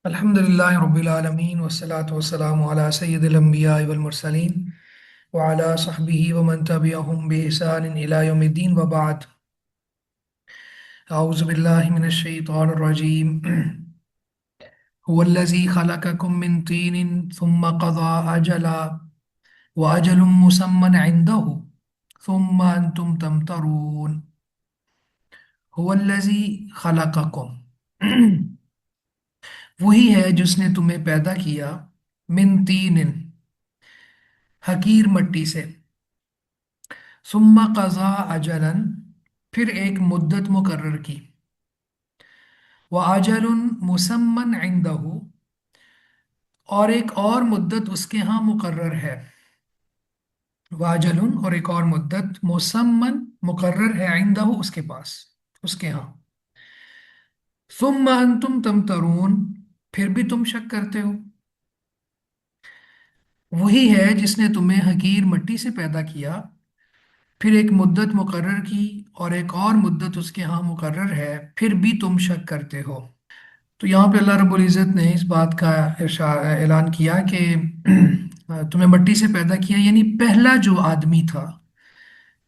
الحمد لله رب العالمين والصلاة والسلام على سيد الأنبياء والمرسلين وعلى صحبه ومن تبعهم بإحسان إلى يوم الدين وبعد. أعوذ بالله من الشيطان الرجيم. هو الذي خلقكم من طين ثم قضى أجلا وأجل مسمى عنده ثم أنتم تمترون. هو الذي خلقكم. وہی ہے جس نے تمہیں پیدا کیا من تین، حقیر مٹی سے، ثم قضا اجلاً، پھر ایک مدت مقرر کی، وَأَجَلٌ مُّسَمًّى عِندَهُ، اور ایک اور مدت اس کے ہاں مقرر ہے، وَأَجَلٌ، اور ایک اور مدت مُّسَمًّى مقرر ہے، عِندَهُ اس کے پاس، اس کے ہاں، ثُمَّ أَنتُمْ تَمْتَرُونَ، پھر بھی تم شک کرتے ہو. وہی ہے جس نے تمہیں حقیر مٹی سے پیدا کیا، پھر ایک مدت مقرر کی، اور ایک اور مدت اس کے ہاں مقرر ہے، پھر بھی تم شک کرتے ہو. تو یہاں پہ اللہ رب العزت نے اس بات کا اعلان کیا کہ تمہیں مٹی سے پیدا کیا، یعنی پہلا جو آدمی تھا،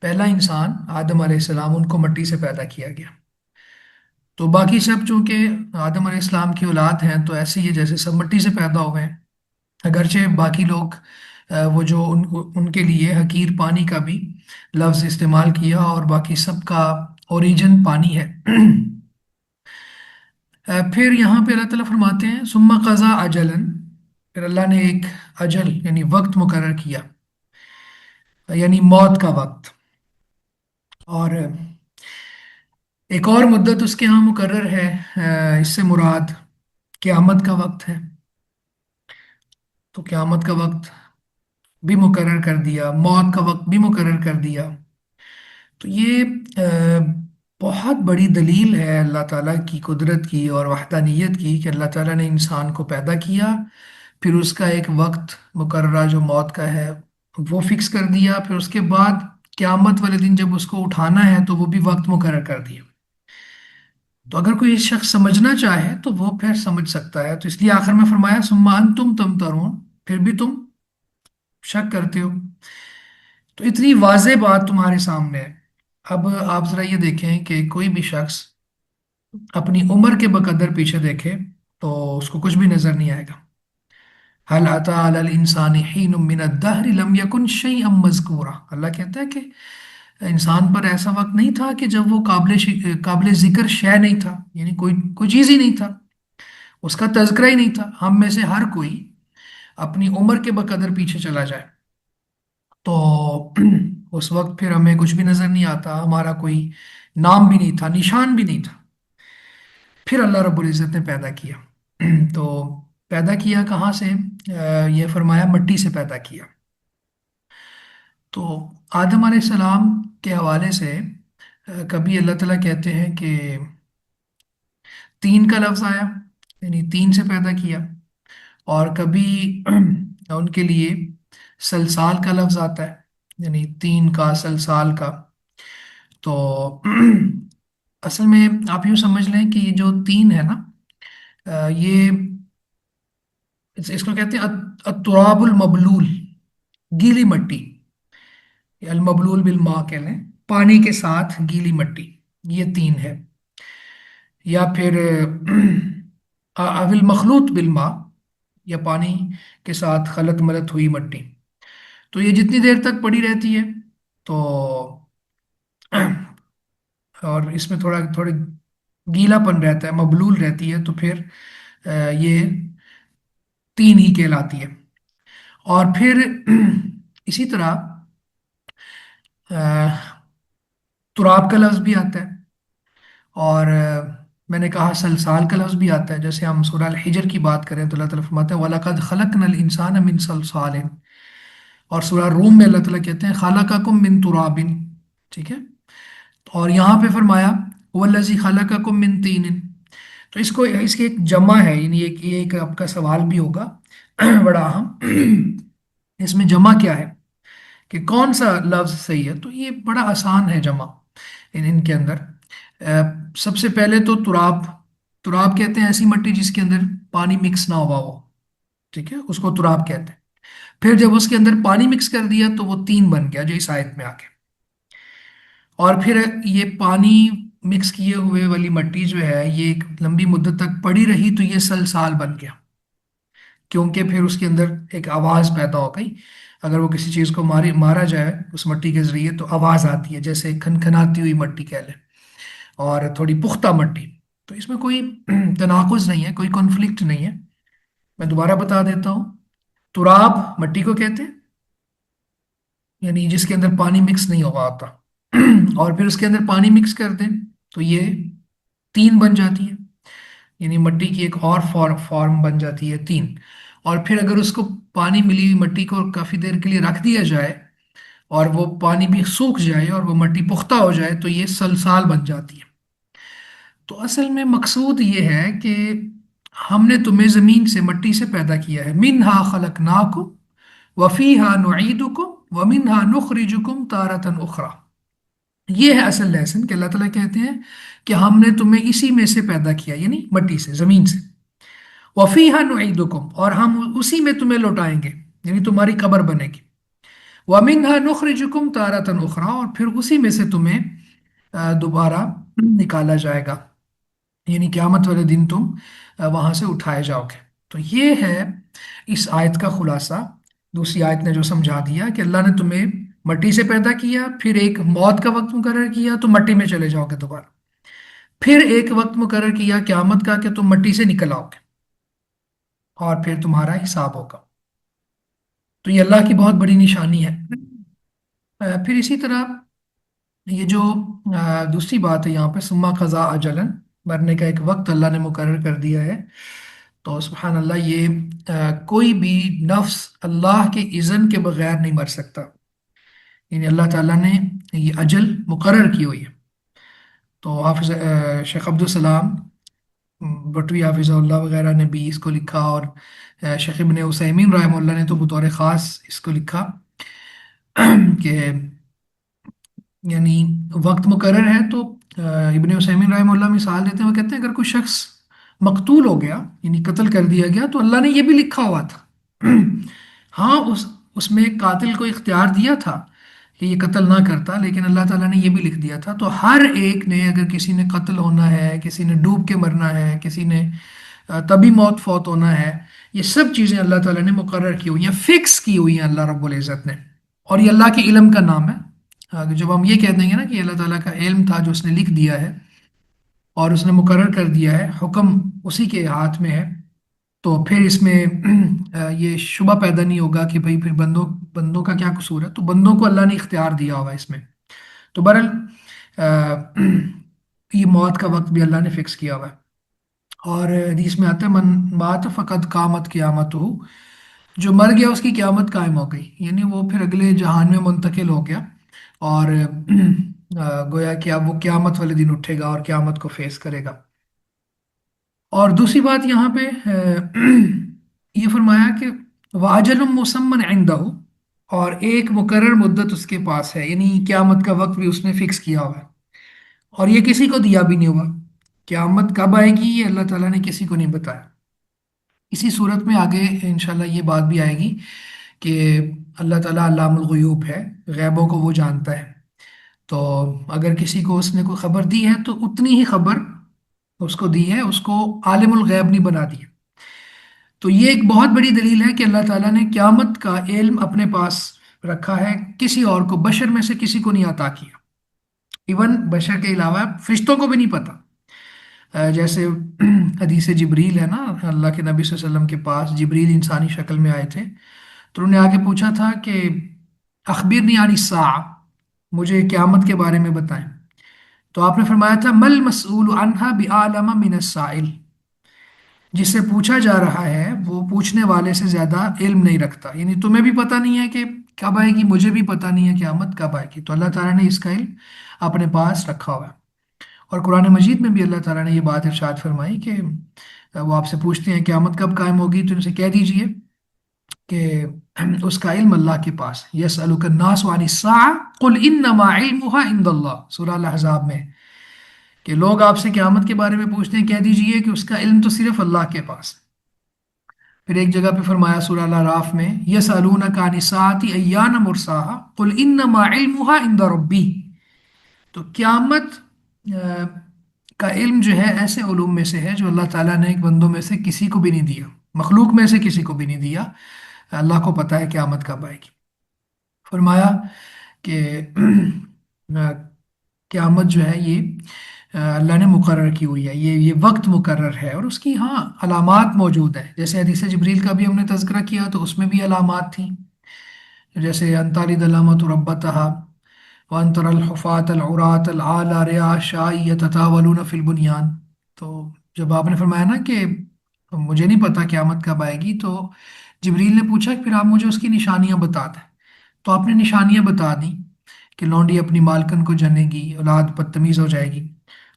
پہلا انسان آدم علیہ السلام، ان کو مٹی سے پیدا کیا گیا. تو باقی سب چونکہ آدم علیہ السلام کی اولاد ہیں تو ایسے ہی ہے جیسے سب مٹی سے پیدا ہوئے ہیں، اگرچہ باقی لوگ وہ جو ان کے لیے حقیر پانی کا بھی لفظ استعمال کیا، اور باقی سب کا اوریجن پانی ہے. پھر یہاں پہ اللہ تعالیٰ فرماتے ہیں ثم قضا اجلاً، پھر اللہ نے ایک اجل یعنی وقت مقرر کیا، یعنی موت کا وقت، اور ایک اور مدت اس کے ہاں مقرر ہے. اس سے مراد قیامت کا وقت ہے. تو قیامت کا وقت بھی مقرر کر دیا، موت کا وقت بھی مقرر کر دیا. تو یہ بہت بڑی دلیل ہے اللہ تعالیٰ کی قدرت کی اور وحدانیت کی کہ اللہ تعالیٰ نے انسان کو پیدا کیا، پھر اس کا ایک وقت مقررہ جو موت کا ہے وہ فکس کر دیا، پھر اس کے بعد قیامت والے دن جب اس کو اٹھانا ہے تو وہ بھی وقت مقرر کر دیا. تو اگر کوئی شخص سمجھنا چاہے تو وہ پھر سمجھ سکتا ہے. تو اس لیے آخر میں فرمایا ثم انتم تمترون، پھر بھی تم شک کرتے ہو. تو اتنی واضح بات تمہارے سامنے ہے. اب آپ ذرا یہ دیکھیں کہ کوئی بھی شخص اپنی عمر کے بقدر پیچھے دیکھے تو اس کو کچھ بھی نظر نہیں آئے گا. هل اتى على الانسان حين من الدهر لم يكن شيئا مذكورا، اللہ کہتا ہے کہ انسان پر ایسا وقت نہیں تھا کہ جب وہ قابل ذکر شے نہیں تھا، یعنی کوئی چیز ہی نہیں تھا، اس کا تذکرہ ہی نہیں تھا. ہم میں سے ہر کوئی اپنی عمر کے بقدر پیچھے چلا جائے تو اس وقت پھر ہمیں کچھ بھی نظر نہیں آتا، ہمارا کوئی نام بھی نہیں تھا، نشان بھی نہیں تھا. پھر اللہ رب العزت نے پیدا کیا. تو پیدا کیا کہاں سے؟ یہ فرمایا مٹی سے پیدا کیا. تو آدم علیہ السلام کے حوالے سے کبھی اللہ تعالیٰ کہتے ہیں کہ تین کا لفظ آیا، یعنی تین سے پیدا کیا، اور کبھی ان کے لیے سلسال کا لفظ آتا ہے، یعنی تین کا، سلسال کا. تو اصل میں آپ یوں سمجھ لیں کہ یہ جو تین ہے نا، یہ اس کو کہتے ہیں التراب المبلول، گیلی مٹی، یا المبلول بالماء کہہ لیں، پانی کے ساتھ گیلی مٹی، یہ تین ہے. یا پھر اول مخلوط بالماء، یا پانی کے ساتھ خلط ملط ہوئی مٹی. تو یہ جتنی دیر تک پڑی رہتی ہے تو اور اس میں تھوڑا تھوڑا گیلا پن رہتا ہے، مبلول رہتی ہے، تو پھر یہ تین ہی کہلاتی ہے. اور پھر اسی طرح تراب کا لفظ بھی آتا ہے، اور میں نے کہا سلسال کا لفظ بھی آتا ہے. جیسے ہم سورہ الحجر کی بات کریں تو اللہ تعالیٰ فرماتا ہے وَلَقَدْ خَلَقْنَا الْإِنسَانَ مِنْ صَلْصَالٍ، اور سورہ روم میں اللہ تعالیٰ کہتے ہیں خَلَقَكُم مِّن تُرَابٍ. ٹھیک ہے. اور یہاں پہ فرمایا وَالَّذِي خَلَقَكُم مِّن طِينٍ. تو اس کی ایک جمع ہے، یعنی یہ ایک آپ کا سوال بھی ہوگا بڑا اہم، اس میں جمع کیا ہے، کہ کون سا لفظ صحیح ہے. تو یہ بڑا آسان ہے جمع ان کے اندر. سب سے پہلے تو تراب، تراب کہتے ہیں ایسی مٹی جس کے اندر پانی مکس نہ ہوا ہو، ٹھیک ہے، اس کو تراب کہتے ہیں۔ پھر جب اس کے اندر پانی مکس کر دیا تو وہ تین بن گیا جو اس آیت میں آ گیا۔ اور پھر یہ پانی مکس کیے ہوئے والی مٹی جو ہے یہ ایک لمبی مدت تک پڑی رہی تو یہ سلسال بن گیا، کیونکہ پھر اس کے اندر ایک آواز پیدا ہو گئی۔ اگر وہ کسی چیز کو مارا جائے اس مٹی کے ذریعے تو آواز آتی ہے، جیسے کھنکھناتی ہوئی مٹی کہہ لیں، اور تھوڑی پختہ مٹی۔ تو اس میں کوئی تناقض نہیں ہے، کوئی کانفلکٹ نہیں ہے۔ میں دوبارہ بتا دیتا ہوں، تراب مٹی کو کہتے ہیں، یعنی جس کے اندر پانی مکس نہیں ہوا ہوتا، اور پھر اس کے اندر پانی مکس کر دیں تو یہ تین بن جاتی ہے، یعنی مٹی کی ایک اور فارم بن جاتی ہے تین۔ اور پھر اگر اس کو پانی ملی ہوئی مٹی کو کافی دیر کے لیے رکھ دیا جائے اور وہ پانی بھی سوکھ جائے اور وہ مٹی پختہ ہو جائے تو یہ سلسال بن جاتی ہے۔ تو اصل میں مقصود یہ ہے کہ ہم نے تمہیں زمین سے، مٹی سے پیدا کیا ہے، منہا خلقناکم وفیہا نعیدکم ومنہا نخرجکم تارۃ اخری۔ یہ ہے اصل لیسن کہ اللہ تعالیٰ کہتے ہیں کہ ہم نے تمہیں اسی میں سے پیدا کیا، یعنی مٹی سے، زمین سے، وفیہا نعیدکم، اور ہم اسی میں تمہیں لوٹائیں گے، یعنی تمہاری قبر بنے گی، ومنہا نخرجکم تارۃ اخری، اور پھر اسی میں سے تمہیں دوبارہ نکالا جائے گا، یعنی قیامت والے دن تم وہاں سے اٹھائے جاؤ گے۔ تو یہ ہے اس آیت کا خلاصہ۔ دوسری آیت نے جو سمجھا دیا کہ اللہ نے تمہیں مٹی سے پیدا کیا، پھر ایک موت کا وقت مقرر کیا تو مٹی میں چلے جاؤ گے دوبارہ، پھر ایک وقت مقرر کیا قیامت کا کہ تم مٹی سے نکل آؤ گے اور پھر تمہارا حساب ہوگا۔ تو یہ اللہ کی بہت بڑی نشانی ہے۔ پھر اسی طرح یہ جو دوسری بات ہے یہاں پہ، سما قضا اجلن، مرنے کا ایک وقت اللہ نے مقرر کر دیا ہے۔ تو سبحان اللہ، یہ کوئی بھی نفس اللہ کے اذن کے بغیر نہیں مر سکتا، یعنی اللہ تعالیٰ نے یہ اجل مقرر کی ہوئی ہے۔ تو حافظ شیخ عبدالسلام بٹوی حافظ اللہ وغیرہ نے بھی اس کو لکھا، اور شیخ ابن عثیمین رحمہ اللہ نے تو بطور خاص اس کو لکھا کہ یعنی وقت مقرر ہے۔ تو ابن عثیمین رحمہ اللہ مثال دیتے ہیں، وہ کہتے ہیں اگر کوئی شخص مقتول ہو گیا، یعنی قتل کر دیا گیا، تو اللہ نے یہ بھی لکھا ہوا تھا ہاں اس میں قاتل کو اختیار دیا تھا کہ یہ قتل نہ کرتا، لیکن اللہ تعالیٰ نے یہ بھی لکھ دیا تھا۔ تو ہر ایک نے، اگر کسی نے قتل ہونا ہے، کسی نے ڈوب کے مرنا ہے، کسی نے طبی موت فوت ہونا ہے، یہ سب چیزیں اللہ تعالیٰ نے مقرر کی ہوئی ہیں، فکس کی ہوئی ہیں اللہ رب العزت نے، اور یہ اللہ کے علم کا نام ہے۔ جب ہم یہ کہہ دیں گے نا کہ اللہ تعالیٰ کا علم تھا جو اس نے لکھ دیا ہے اور اس نے مقرر کر دیا ہے، حکم اسی کے ہاتھ میں ہے، تو پھر اس میں یہ شبہ پیدا نہیں ہوگا کہ بھئی پھر بندوں کا کیا قصور ہے۔ تو بندوں کو اللہ نے اختیار دیا ہوا ہے اس میں۔ تو بہرحال یہ موت کا وقت بھی اللہ نے فکس کیا ہوا ہے، اور حدیث میں آتا ہے من مات فقد قامت قیامت ہو، جو مر گیا اس کی قیامت قائم ہو گئی، یعنی وہ پھر اگلے جہان میں منتقل ہو گیا، اور گویا کہ اب وہ قیامت والے دن اٹھے گا اور قیامت کو فیس کرے گا۔ اور دوسری بات یہاں پہ یہ فرمایا کہ واجل مسمن عندہ، اور ایک مقرر مدت اس کے پاس ہے، یعنی قیامت کا وقت بھی اس نے فکس کیا ہوا ہے، اور یہ کسی کو دیا بھی نہیں ہوا۔ قیامت کب آئے گی یہ اللہ تعالیٰ نے کسی کو نہیں بتایا۔ اسی صورت میں آگے انشاءاللہ یہ بات بھی آئے گی کہ اللہ تعالیٰ علام الغیوب ہے، غیبوں کو وہ جانتا ہے۔ تو اگر کسی کو اس نے کوئی خبر دی ہے تو اتنی ہی خبر اس کو دی ہے، اس کو عالم الغیب نہیں بنا دیا۔ تو یہ ایک بہت بڑی دلیل ہے کہ اللہ تعالیٰ نے قیامت کا علم اپنے پاس رکھا ہے، کسی اور کو، بشر میں سے کسی کو نہیں عطا کیا، ایون بشر کے علاوہ فرشتوں کو بھی نہیں پتا۔ جیسے حدیث جبریل ہے نا، اللہ کے نبی صلی اللہ علیہ وسلم کے پاس جبریل انسانی شکل میں آئے تھے، تو انہوں نے آگے پوچھا تھا کہ اخبرنی عن الساعہ، مجھے قیامت کے بارے میں بتائیں۔ تو آپ نے فرمایا تھا مل مسئول عنہا بعالم من السائل، جس سے پوچھا جا رہا ہے وہ پوچھنے والے سے زیادہ علم نہیں رکھتا، یعنی تمہیں بھی پتہ نہیں ہے کہ کب آئے گی، مجھے بھی پتہ نہیں ہے قیامت کب آئے گی، تو اللہ تعالیٰ نے اس کا علم اپنے پاس رکھا ہوا ہے۔ اور قرآن مجید میں بھی اللہ تعالیٰ نے یہ بات ارشاد فرمائی کہ وہ آپ سے پوچھتے ہیں قیامت کب قائم ہوگی، تو ان سے کہہ دیجئے کہ اس کا علم اللہ کے پاس ہے۔ یسألک الناس عن الساعة قل انما علمها عند اللہ، سورہ الاحزاب میں کہ لوگ آپ سے قیامت کے بارے میں پوچھتے ہیں، کہہ دیجئے کہ اس کا علم تو صرف اللہ کے پاس ہے۔ پھر ایک جگہ پہ فرمایا سورہ الاعراف میں، یسألونک عن الساعۃ ایان مرساہا قل انما علمها عند ربی۔ تو قیامت آ، کا علم جو ہے ایسے علوم میں سے ہے جو اللہ تعالیٰ نے ایک بندوں میں سے کسی کو بھی نہیں دیا، مخلوق میں سے کسی کو بھی نہیں دیا۔ اللہ کو پتہ ہے قیامت کب آئے گی۔ فرمایا کہ قیامت جو ہے یہ اللہ نے مقرر کی ہوئی ہے، یہ وقت مقرر ہے، اور اس کی ہاں علامات موجود ہیں، جیسے حدیث جبریل کا بھی ہم نے تذکرہ کیا تو اس میں بھی علامات تھیں، جیسے انطالی علامت ربتہا وان تر الحفاة العراة العالى رعاء الشاء يتطاولون في البنيان۔ تو جب آپ نے فرمایا نا کہ مجھے نہیں پتا قیامت کب آئے گی، تو جبریل نے پوچھا کہ پھر آپ مجھے اس کی نشانیاں بتا دیں، تو آپ نے نشانیاں بتا دیں کہ لونڈی اپنی مالکن کو جنے گی، اولاد بدتمیز ہو جائے گی،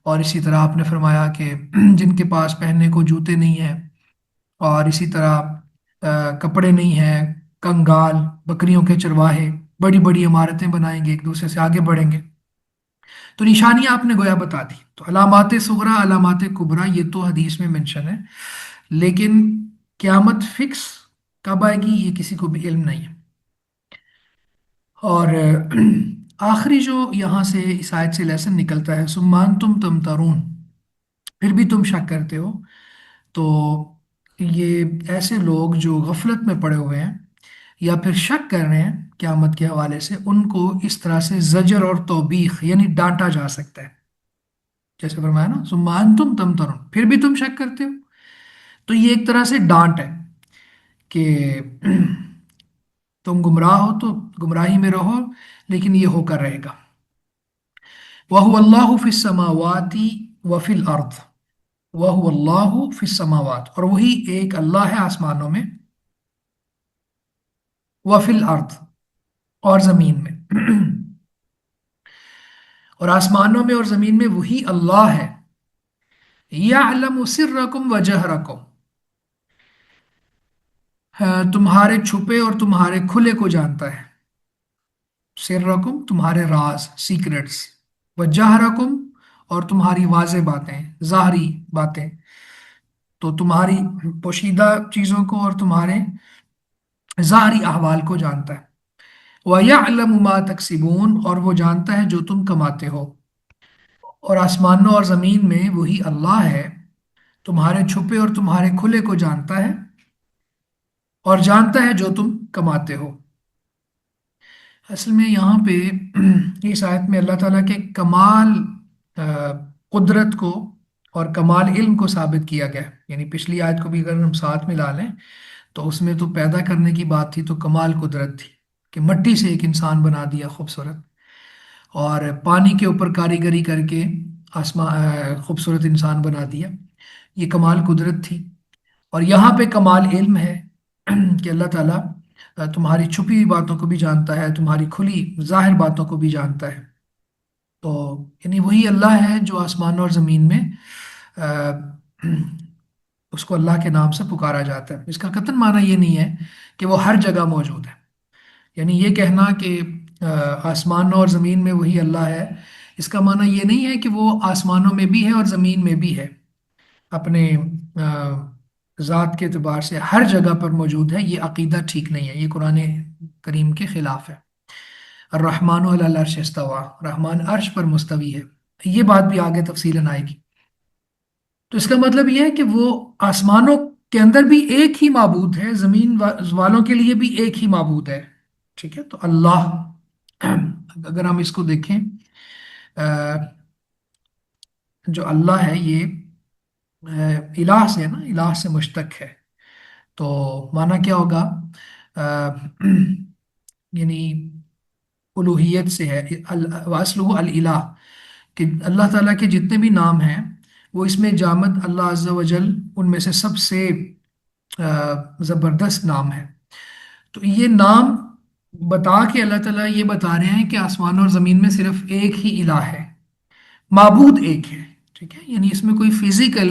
اور اسی طرح آپ نے فرمایا کہ جن کے پاس پہننے کو جوتے نہیں ہیں، اور اسی طرح کپڑے نہیں ہیں، کنگال، بکریوں کے چرواہے بڑی بڑی عمارتیں بنائیں گے، ایک دوسرے سے آگے بڑھیں گے۔ تو نشانیاں آپ نے گویا بتا دی۔ تو علامات صغرا، علامات کبریٰ، یہ تو حدیث میں منشن ہے، لیکن قیامت فکس کب آئے گی یہ کسی کو بھی علم نہیں ہے۔ اور آخری جو یہاں سے اس آیت سے لیسن نکلتا ہے، سمان تم تمترون، پھر بھی تم شک کرتے ہو، تو یہ ایسے لوگ جو غفلت میں پڑے ہوئے ہیں یا پھر شک کر رہے ہیں قیامت کے حوالے سے، ان کو اس طرح سے زجر اور توبیخ یعنی ڈانٹا جا سکتا ہے، جیسے فرمایا نا ثم انتم تمترون، پھر بھی تم شک کرتے ہو، تو یہ ایک طرح سے ڈانٹ ہے کہ تم گمراہ ہو تو گمراہی میں رہو، لیکن یہ ہو کر رہے گا۔ وَهُوَ اللَّهُ فِي السَّمَاوَاتِ وَفِي الْأَرْضِ، وَهُوَ اللَّهُ فِي السَّمَاوَاتِ، اور وہی ایک اللہ ہے آسمانوں میں، وَفِي الْأَرْضِ، اور زمین میں، اور آسمانوں میں اور زمین میں وہی اللہ ہے۔ یعلم سرکم و جہرکم، تمہارے چھپے اور تمہارے کھلے کو جانتا ہے۔ سرکم تمہارے راز، سیکرٹس، و جہرکم اور تمہاری واضح باتیں، ظاہری باتیں، تو تمہاری پوشیدہ چیزوں کو اور تمہارے ظاہری احوال کو جانتا ہے۔ وَيَعْلَمُ مَا تَكْسِبُونَ، اور وہ جانتا ہے جو تم کماتے ہو۔ اور آسمانوں اور زمین میں وہی اللہ ہے، تمہارے چھپے اور تمہارے کھلے کو جانتا ہے، اور جانتا ہے جو تم کماتے ہو۔ اصل میں یہاں پہ اس آیت میں اللہ تعالیٰ کے کمال قدرت کو اور کمال علم کو ثابت کیا گیا ہے۔ یعنی پچھلی آیت کو بھی اگر ہم ساتھ ملا لیں تو اس میں تو پیدا کرنے کی بات تھی، تو کمال قدرت تھی کہ مٹی سے ایک انسان بنا دیا خوبصورت، اور پانی کے اوپر کاریگری کر کے خوبصورت انسان بنا دیا، یہ کمال قدرت تھی۔ اور یہاں پہ کمال علم ہے کہ اللہ تعالیٰ تمہاری چھپی ہوئی باتوں کو بھی جانتا ہے، تمہاری کھلی ظاہر باتوں کو بھی جانتا ہے۔ تو یعنی وہی اللہ ہے جو آسمان اور زمین میں آ، اس کو اللہ کے نام سے پکارا جاتا ہے۔ اس کا قطعاً معنی یہ نہیں ہے کہ وہ ہر جگہ موجود ہے، یعنی یہ کہنا کہ آسمانوں اور زمین میں وہی اللہ ہے، اس کا معنی یہ نہیں ہے کہ وہ آسمانوں میں بھی ہے اور زمین میں بھی ہے، اپنے ذات کے اعتبار سے ہر جگہ پر موجود ہے، یہ عقیدہ ٹھیک نہیں ہے، یہ قرآن کریم کے خلاف ہے۔ الرحمن علی العرش استویٰ، رحمان عرش پر مستوی ہے، یہ بات بھی آگے تفصیلاً آئے گی۔ تو اس کا مطلب یہ ہے کہ وہ آسمانوں کے اندر بھی ایک ہی معبود ہے، زمین والوں کے لیے بھی ایک ہی معبود ہے، ٹھیک ہے۔ تو اللہ، اگر ہم اس کو دیکھیں، جو اللہ ہے یہ الہ سے ہے نا، الہ سے مشتق ہے، تو معنی کیا ہوگا؟ یعنی الوہیت سے ہے، وَأَصْلُهُ الْإِلَہ، کہ اللہ تعالیٰ کے جتنے بھی نام ہیں وہ اس میں جامد اللہ عز و جل ان میں سے سب سے زبردست نام ہے۔ تو یہ نام بتا کے اللہ تعالیٰ یہ بتا رہے ہیں کہ آسمان اور زمین میں صرف ایک ہی الہ ہے، معبود ایک ہے، ٹھیک ہے۔ یعنی اس میں کوئی فزیکل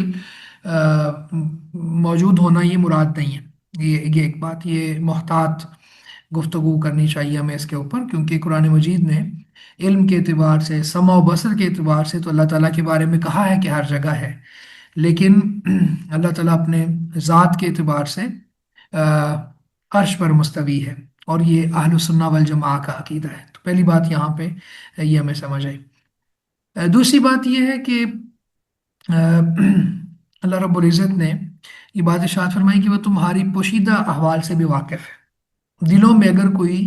موجود ہونا یہ مراد نہیں ہے، یہ ایک بات، یہ محتاط گفتگو کرنی چاہیے ہمیں اس کے اوپر، کیونکہ قرآن مجید نے علم کے اعتبار سے، سمع و بصر کے اعتبار سے تو اللہ تعالیٰ کے بارے میں کہا ہے کہ ہر جگہ ہے، لیکن اللہ تعالیٰ اپنے ذات کے اعتبار سے آ، عرش پر مستوی ہے، اور یہ اہل السنہ والجماع کا عقیدہ ہے۔ تو پہلی بات یہاں پہ یہ ہمیں سمجھ آئی۔ دوسری بات یہ ہے کہ آ، اللہ رب العزت نے یہ بات ارشاد فرمائی کہ وہ تمہاری پوشیدہ احوال سے بھی واقف ہے۔ دلوں میں اگر کوئی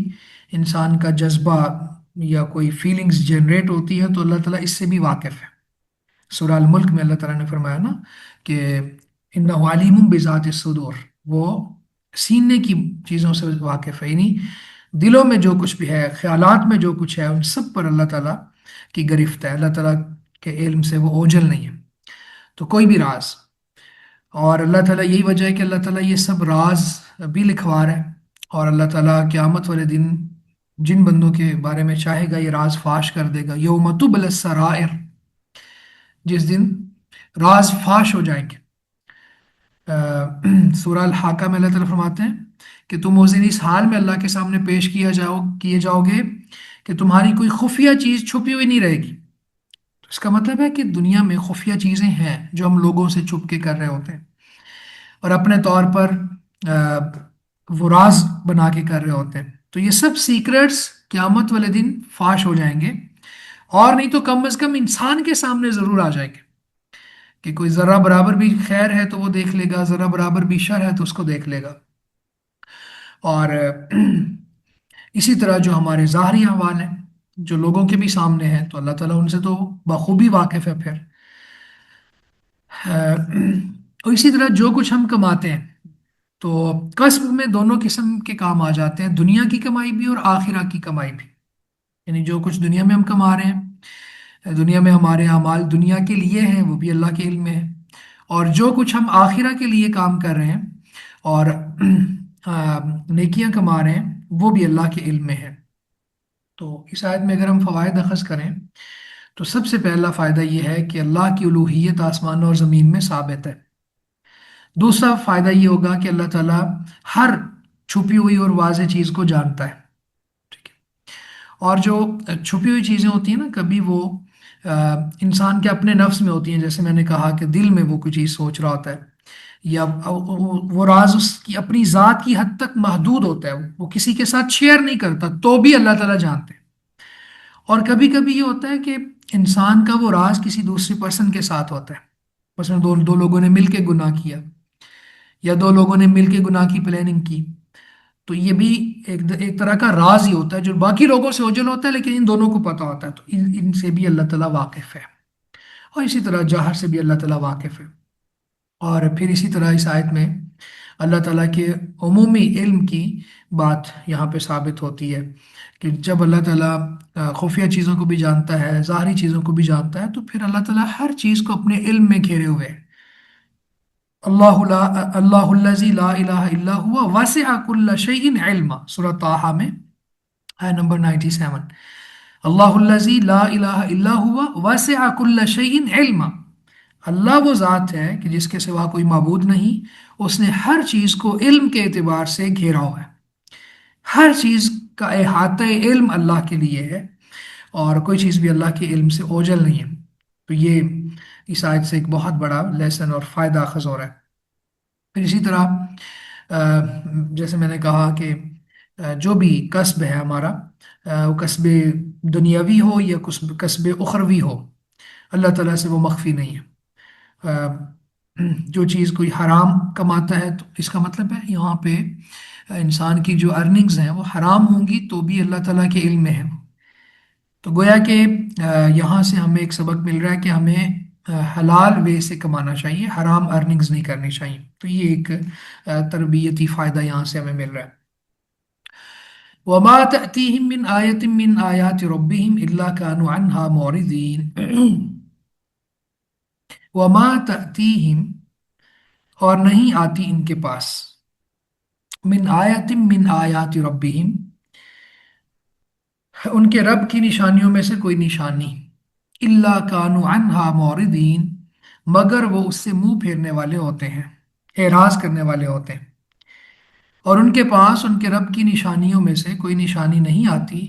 انسان کا جذبہ یا کوئی فیلنگز جنریٹ ہوتی ہے تو اللہ تعالیٰ اس سے بھی واقف ہے۔ سورہ الملک میں اللہ تعالیٰ نے فرمایا نا کہ انہ علیم بذات الصدور، وہ سینے کی چیزوں سے واقف ہے، یعنی دلوں میں جو کچھ بھی ہے، خیالات میں جو کچھ ہے، ان سب پر اللہ تعالیٰ کی گرفت ہے، اللہ تعالیٰ کے علم سے وہ اوجھل نہیں ہے، تو کوئی بھی راز۔ اور اللہ تعالیٰ یہی وجہ ہے کہ اللہ تعالیٰ یہ سب راز بھی لکھوا رہا ہے، اور اللہ تعالیٰ قیامت والے دن جن بندوں کے بارے میں چاہے گا یہ راز فاش کر دے گا، یوم تبل السرائر، جس دن راز فاش ہو جائیں گے۔ سورہ الحاقہ میں اللہ تعالیٰ فرماتے ہیں کہ تم اس دن اس حال میں اللہ کے سامنے پیش کیے جاؤ گے کہ تمہاری کوئی خفیہ چیز چھپی ہوئی نہیں رہے گی۔ تو اس کا مطلب ہے کہ دنیا میں خفیہ چیزیں ہیں جو ہم لوگوں سے چھپ کے کر رہے ہوتے ہیں، اور اپنے طور پر آ، وہ راز بنا کے کر رہے ہوتے ہیں، تو یہ سب سیکرٹس قیامت والے دن فاش ہو جائیں گے، اور نہیں تو کم از کم انسان کے سامنے ضرور آ جائیں گے، کہ کوئی ذرہ برابر بھی خیر ہے تو وہ دیکھ لے گا، ذرہ برابر بھی شر ہے تو اس کو دیکھ لے گا۔ اور اسی طرح جو ہمارے ظاہری احوال ہیں جو لوگوں کے بھی سامنے ہیں تو اللہ تعالیٰ ان سے تو بخوبی واقف ہے پھر۔ اور اسی طرح جو کچھ ہم کماتے ہیں تو کسب میں دونوں قسم کے کام آ جاتے ہیں، دنیا کی کمائی بھی اور آخرہ کی کمائی بھی، یعنی جو کچھ دنیا میں ہم کما رہے ہیں، دنیا میں ہمارے اعمال دنیا کے لیے ہیں وہ بھی اللہ کے علم میں ہے، اور جو کچھ ہم آخرہ کے لیے کام کر رہے ہیں اور نیکیاں کما رہے ہیں وہ بھی اللہ کے علم میں ہے۔ تو اس آیت میں اگر ہم فوائد اخذ کریں تو سب سے پہلا فائدہ یہ ہے کہ اللہ کی الوہیت آسمان اور زمین میں ثابت ہے۔ دوسرا فائدہ یہ ہوگا کہ اللہ تعالیٰ ہر چھپی ہوئی اور واضح چیز کو جانتا ہے، ٹھیک ہے؟ اور جو چھپی ہوئی چیزیں ہوتی ہیں نا، کبھی وہ انسان کے اپنے نفس میں ہوتی ہیں، جیسے میں نے کہا کہ دل میں وہ کوئی چیز سوچ رہا ہوتا ہے، یا وہ راز اس کی اپنی ذات کی حد تک محدود ہوتا ہے، وہ کسی کے ساتھ شیئر نہیں کرتا تو بھی اللہ تعالیٰ جانتے ہیں۔ اور کبھی کبھی یہ ہوتا ہے کہ انسان کا وہ راز کسی دوسرے پرسن کے ساتھ ہوتا ہے، مثلا دو لوگوں نے مل کے گناہ کیا، یا دو لوگوں نے مل کے گناہ کی پلاننگ کی، تو یہ بھی ایک طرح کا راز ہی ہوتا ہے جو باقی لوگوں سے اوجھل ہوتا ہے لیکن ان دونوں کو پتہ ہوتا ہے، تو ان سے بھی اللہ تعالیٰ واقف ہے۔ اور اسی طرح جاہر سے بھی اللہ تعالیٰ واقف ہے۔ اور پھر اسی طرح اس آیت میں اللہ تعالیٰ کے عمومی علم کی بات یہاں پہ ثابت ہوتی ہے کہ جب اللہ تعالیٰ خفیہ چیزوں کو بھی جانتا ہے، ظاہری چیزوں کو بھی جانتا ہے، تو پھر اللہ تعالیٰ ہر چیز کو اپنے علم میں گھیرے ہوئے ہے۔ اللہ الذی لا الہ الا ہوا وسع کل شیء علما، سورہ طٰہٰ میں آیت نمبر 97۔ اللہ الذی لا الہ الا ہوا وسع کل شیء علما، اللہ وہ ذات ہے کہ جس کے سوا کوئی معبود نہیں، اس نے ہر چیز کو علم کے اعتبار سے گھیرا ہوا ہے، ہر چیز کا احاطہ علم اللہ کے لیے ہے، اور کوئی چیز بھی اللہ کے علم سے اوجھل نہیں ہے۔ تو یہ اس آیت سے ایک بہت بڑا لیسن اور فائدہ اخذ ہو رہا ہے۔ پھر اسی طرح جیسے میں نے کہا کہ جو بھی کسب ہے ہمارا، وہ کسب دنیاوی ہو یا کسب اخروی ہو، اللہ تعالیٰ سے وہ مخفی نہیں ہے۔ جو چیز کوئی حرام کماتا ہے تو اس کا مطلب ہے یہاں پہ انسان کی جو ارننگز ہیں وہ حرام ہوں گی تو بھی اللہ تعالیٰ کے علم میں ہے۔ تو گویا کہ یہاں سے ہمیں ایک سبق مل رہا ہے کہ ہمیں حلال وے سے کمانا چاہیے، حرام ارننگز نہیں کرنی چاہیے۔ تو یہ ایک تربیتی فائدہ یہاں سے ہمیں مل رہا ہے۔ وَمَا تَأْتِيهِم مِّنْ آيَةٍ مِّنْ آيَاتِ رَبِّهِمْ إِلَّا كَانُوا عَنْهَا مُعْرِضِينَ۔ وَمَا تَأْتِيهِم، اور نہیں آتی ان کے پاس، من آیت من آیات ربہم، ان کے رب کی نشانیوں میں سے کوئی نشانی، الا کانوا عنہا معرضین، مگر وہ اس سے منہ پھیرنے والے ہوتے ہیں، اعراض کرنے والے ہوتے ہیں۔ اور ان کے پاس ان کے رب کی نشانیوں میں سے کوئی نشانی نہیں آتی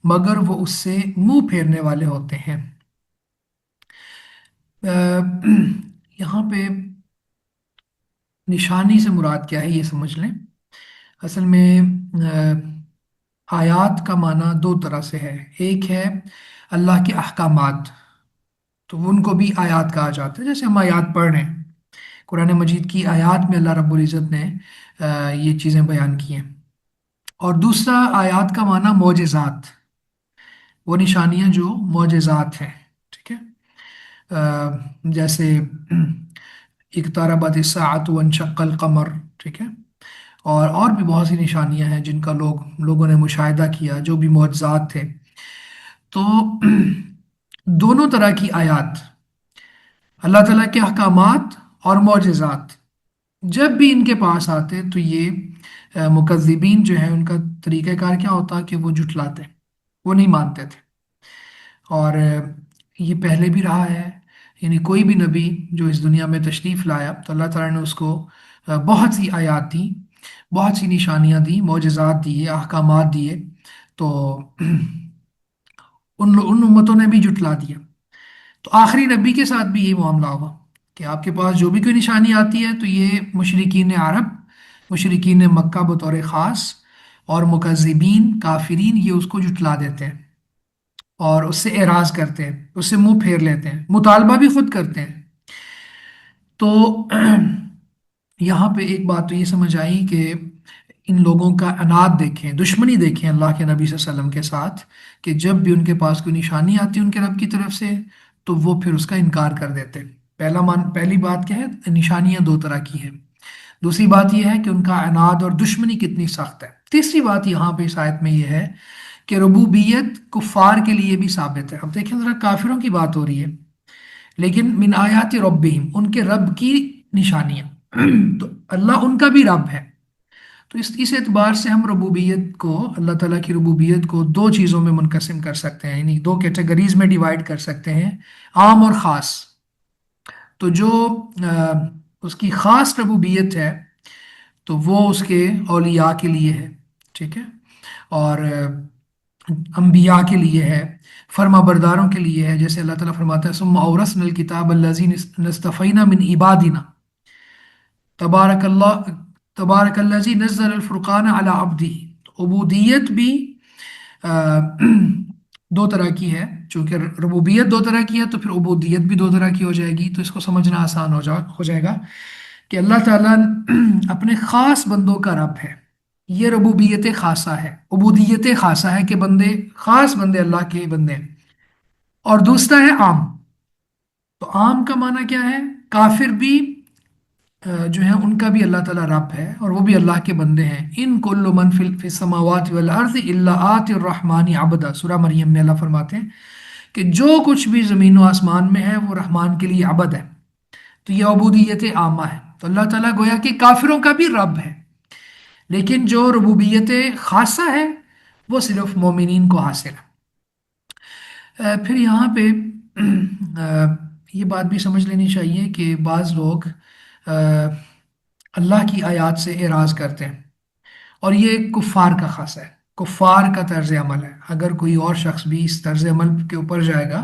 مگر وہ اس سے منہ پھیرنے والے ہوتے ہیں۔ یہاں پہ نشانی سے مراد کیا ہے یہ سمجھ لیں۔ اصل میں آیات کا معنی دو طرح سے ہے۔ ایک ہے اللہ کے احکامات، تو ان کو بھی آیات کہا جاتا ہے، جیسے ہم آیات پڑھ رہے ہیں قرآن مجید کی آیات میں اللہ رب العزت نے یہ چیزیں بیان کی ہیں۔ اور دوسرا آیات کا معنی معجزات، وہ نشانیاں جو معجزات ہیں، ٹھیک ہے۔ جیسے اقتربت الساعۃ وانشق القمر، ٹھیک ہے، اور بھی بہت سی نشانیاں ہیں جن کا لوگوں نے مشاہدہ کیا، جو بھی معجزات تھے۔ تو دونوں طرح کی آیات، اللہ تعالیٰ کے احکامات اور معجزات، جب بھی ان کے پاس آتے تو یہ مکذبین جو ہیں ان کا طریقہ کار کیا ہوتا کہ وہ جھٹلاتے، وہ نہیں مانتے تھے۔ اور یہ پہلے بھی رہا ہے، یعنی کوئی بھی نبی جو اس دنیا میں تشریف لایا تو اللہ تعالیٰ نے اس کو بہت سی آیات دی، بہت سی نشانیاں دی، معجزات دیے، احکامات دیے، تو ان امتوں نے بھی جھٹلا دیا۔ تو آخری نبی کے ساتھ بھی یہی معاملہ ہوگا کہ آپ کے پاس جو بھی کوئی نشانی آتی ہے تو یہ مشرکین عرب، مشرکین مکہ بطور خاص، اور مکذبین کافرین یہ اس کو جھٹلا دیتے ہیں اور اس سے اعراض کرتے ہیں، اس سے منہ پھیر لیتے ہیں، مطالبہ بھی خود کرتے ہیں۔ تو یہاں پہ ایک بات تو یہ سمجھ آئی کہ ان لوگوں کا عناد دیکھیں، دشمنی دیکھیں اللہ کے نبی صلی اللہ علیہ وسلم کے ساتھ، کہ جب بھی ان کے پاس کوئی نشانی آتی ہے ان کے رب کی طرف سے تو وہ پھر اس کا انکار کر دیتے۔ پہلی بات کیا ہے، نشانیاں دو طرح کی ہیں۔ دوسری بات یہ ہے کہ ان کا عناد اور دشمنی کتنی سخت ہے۔ تیسری بات یہاں پہ اس آیت میں یہ ہے کہ ربوبیت کفار کے لیے بھی ثابت ہے۔ اب دیکھیں ذرا، کافروں کی بات ہو رہی ہے، لیکن من آیات ربہم، ان کے رب کی نشانیاں، تو اللہ ان کا بھی رب ہے۔ تو اس اعتبار سے ہم ربوبیت کو، اللہ تعالیٰ کی ربوبیت کو دو چیزوں میں منقسم کر سکتے ہیں، یعنی دو کیٹیگریز میں ڈیوائڈ کر سکتے ہیں، عام اور خاص۔ تو جو اس کی خاص ربوبیت ہے تو وہ اس کے اولیاء کے لیے ہے، ٹھیک ہے، اور انبیاء کے لیے ہے، فرما برداروں کے لیے ہے، جیسے اللہ تعالیٰ فرماتا ہے ثم اورثنا الکتاب الذین اصطفینا من عبادنا تبارک اللہ، تبارک الذی نزل الفرقان علی عبدہ۔ عبودیت بھی آ، دو طرح کی ہے، چونکہ ربوبیت دو طرح کی ہے تو پھر عبودیت بھی دو طرح کی ہو جائے گی۔ تو اس کو سمجھنا آسان ہو جائے گا کہ اللہ تعالیٰ اپنے خاص بندوں کا رب ہے، یہ ربوبیت خاصہ ہے، عبودیت خاصہ ہے کہ خاص بندے اللہ کے بندے ہیں۔ اور دوسرا ہے عام۔ تو عام کا معنی کیا ہے، کافر بھی جو ہیں ان کا بھی اللہ تعالیٰ رب ہے اور وہ بھی اللہ کے بندے ہیں۔ ان کل من فی السماوات والارض الا آتی الرحمن عبدا، سورہ مریم میں اللہ فرماتے ہیں کہ جو کچھ بھی زمین و آسمان میں ہے وہ رحمان کے لیے عبد ہے۔ تو یہ عبودیت عامہ ہے۔ تو اللہ تعالیٰ گویا کہ کافروں کا بھی رب ہے، لیکن جو ربوبیت خاصہ ہے وہ صرف مومنین کو حاصل ہے۔ پھر یہاں پہ یہ بات بھی سمجھ لینی چاہیے کہ بعض لوگ اللہ کی آیات سے اعراض کرتے ہیں، اور یہ کفار کا خاصہ ہے، کفار کا طرز عمل ہے۔ اگر کوئی اور شخص بھی اس طرز عمل کے اوپر جائے گا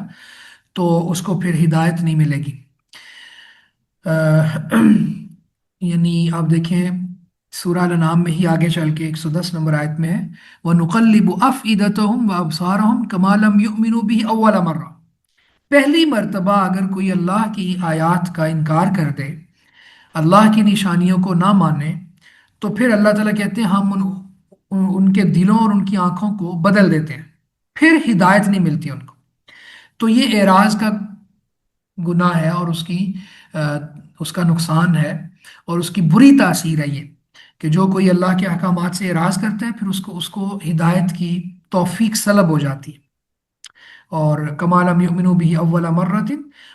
تو اس کو پھر ہدایت نہیں ملے گی۔ یعنی آپ دیکھیں سورہ الانعام میں ہی آگے چل کے 110 نمبر آیت میں ہے وَنُقَلِّبُ أَفْئِدَتَهُمْ وَأَبْصَارَهُمْ كَمَا لَمْ يُؤْمِنُوا بِهِ أَوَّلَ مَرَّةٍ۔ پہلی مرتبہ اگر کوئی اللہ کی آیات کا انکار کر دے، اللہ کی نشانیوں کو نہ مانے، تو پھر اللہ تعالیٰ کہتے ہیں ہم ان کے دلوں اور ان کی آنکھوں کو بدل دیتے ہیں، پھر ہدایت نہیں ملتی ان کو۔ تو یہ اعراض کا گناہ ہے اور اس کا نقصان ہے اور اس کی بری تاثیر ہے یہ کہ جو کوئی اللہ کے احکامات سے اعراض کرتا ہے پھر اس کو ہدایت کی توفیق سلب ہو جاتی ہے۔ اور کما لم یؤمنوا به اول مرۃ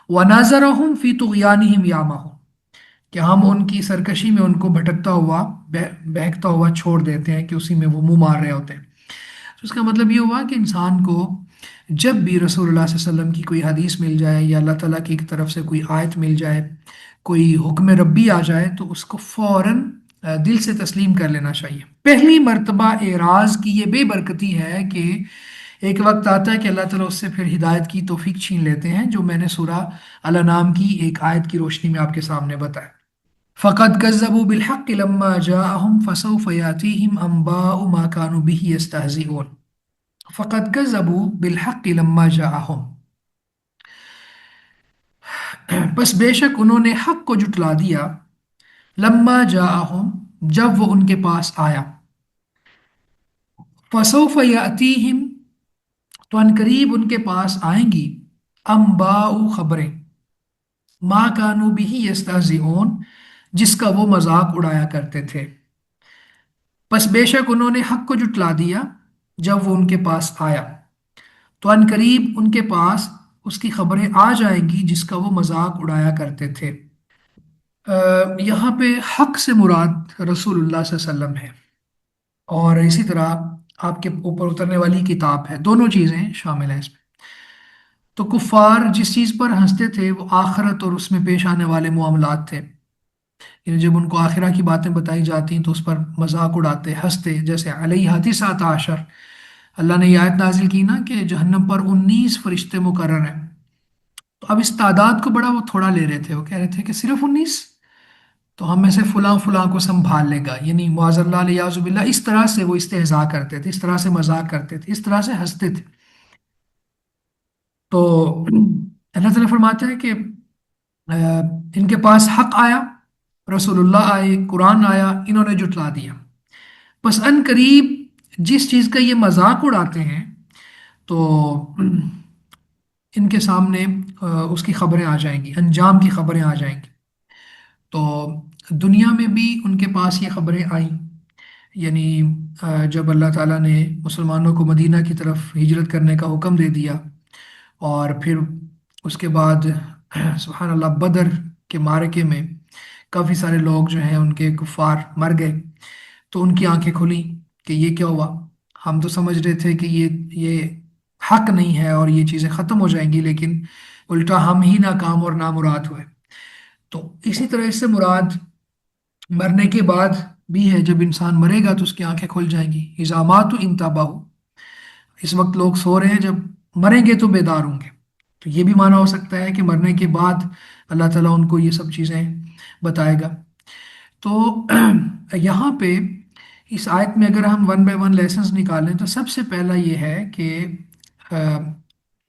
ونذرهم فی طغیانہم یعمہون، کہ ہم ان کی سرکشی میں ان کو بھٹکتا ہوا، بہکتا ہوا چھوڑ دیتے ہیں کہ اسی میں وہ منہ مار رہے ہوتے ہیں۔ تو اس کا مطلب یہ ہوا کہ انسان کو جب بھی رسول اللہ صلی اللہ علیہ وسلم کی کوئی حدیث مل جائے یا اللہ تعالیٰ کی طرف سے کوئی آیت مل جائے، کوئی حکم ربی آ جائے، تو اس کو فوراً دل سے تسلیم کر لینا چاہیے۔ پہلی مرتبہ اعراض کی یہ بے برکتی ہے کہ ایک وقت آتا ہے کہ اللہ تعالیٰ اس سے پھر ہدایت کی توفیق چھین لیتے ہیں، جو میں نے سورہ الانعام کی ایک آیت کی روشنی میں آپ کے سامنے بتایا۔ فقد كذبوا بالحق لما جاءهم فسوف ياتيهم انباء ما كانوا به يستهزئون۔ فقد كذبوا بالحق لما جاءهم، بس بے شک انہوں نے حق کو جٹلا دیا، لما جاءهم، جب وہ ان کے پاس آیا، فسوف یاتیہم، تو ان قریب ان کے پاس آئیں گی، انباء، خبریں، ما کانوا بھی یستہزئون، جس کا وہ مذاق اڑایا کرتے تھے۔ پس بے شک انہوں نے حق کو جٹلا دیا جب وہ ان کے پاس آیا، تو ان قریب ان کے پاس اس کی خبریں آ جائیں گی جس کا وہ مذاق اڑایا کرتے تھے۔ یہاں پہ حق سے مراد رسول اللہ صلی اللہ علیہ وسلم ہے، اور اسی طرح آپ کے اوپر اترنے والی کتاب ہے، دونوں چیزیں شامل ہیں اس میں۔ تو کفار جس چیز پر ہنستے تھے وہ آخرت اور اس میں پیش آنے والے معاملات تھے، یعنی جب ان کو آخرہ کی باتیں بتائی جاتی ہیں تو اس پر مذاق اڑاتے، ہنستے، جیسے علیہ تسعۃ عشر، اللہ نے یہ آیت نازل کی نا کہ جہنم پر 19 فرشتے مقرر ہیں۔ تو اب اس تعداد کو بڑا وہ تھوڑا لے رہے تھے، وہ کہہ رہے تھے کہ صرف 19، تو ہم میں سے فلاں فلاں کو سنبھال لے گا، یعنی معاذ اللہ علیہ باللہ، اس طرح سے وہ استہزاء کرتے تھے، اس طرح سے مذاق کرتے تھے، اس طرح سے ہنستے تھے۔ تو اللہ تعالیٰ فرماتا ہے کہ ان کے پاس حق آیا، رسول اللہ آئے، قرآن آیا، انہوں نے جٹلا دیا، بس ان قریب جس چیز کا یہ مذاق اڑاتے ہیں تو ان کے سامنے اس کی خبریں آ جائیں گی، انجام کی خبریں آ جائیں گی۔ تو دنیا میں بھی ان کے پاس یہ خبریں آئیں، یعنی جب اللہ تعالیٰ نے مسلمانوں کو مدینہ کی طرف ہجرت کرنے کا حکم دے دیا، اور پھر اس کے بعد سبحان اللہ بدر کے معرکے میں کافی سارے لوگ جو ہیں ان کے کفار مر گئے، تو ان کی آنکھیں کھلیں کہ یہ کیا ہوا، ہم تو سمجھ رہے تھے کہ یہ حق نہیں ہے اور یہ چیزیں ختم ہو جائیں گی، لیکن الٹا ہم ہی ناکام اور نامراد ہوئے۔ تو اسی طرح اس سے مراد مرنے کے بعد بھی ہے، جب انسان مرے گا تو اس کی آنکھیں کھل جائیں گی، اذا ماتوا انتبہوا، اس وقت لوگ سو رہے ہیں، جب مریں گے تو بیدار ہوں گے۔ تو یہ بھی معنی ہو سکتا ہے کہ مرنے کے بعد اللہ تعالیٰ ان کو یہ سب چیزیں بتائے گا۔ تو یہاں پہ اس آیت میں اگر ہم ون بائی ون لیسنز نکالیں تو سب سے پہلا یہ ہے کہ آ،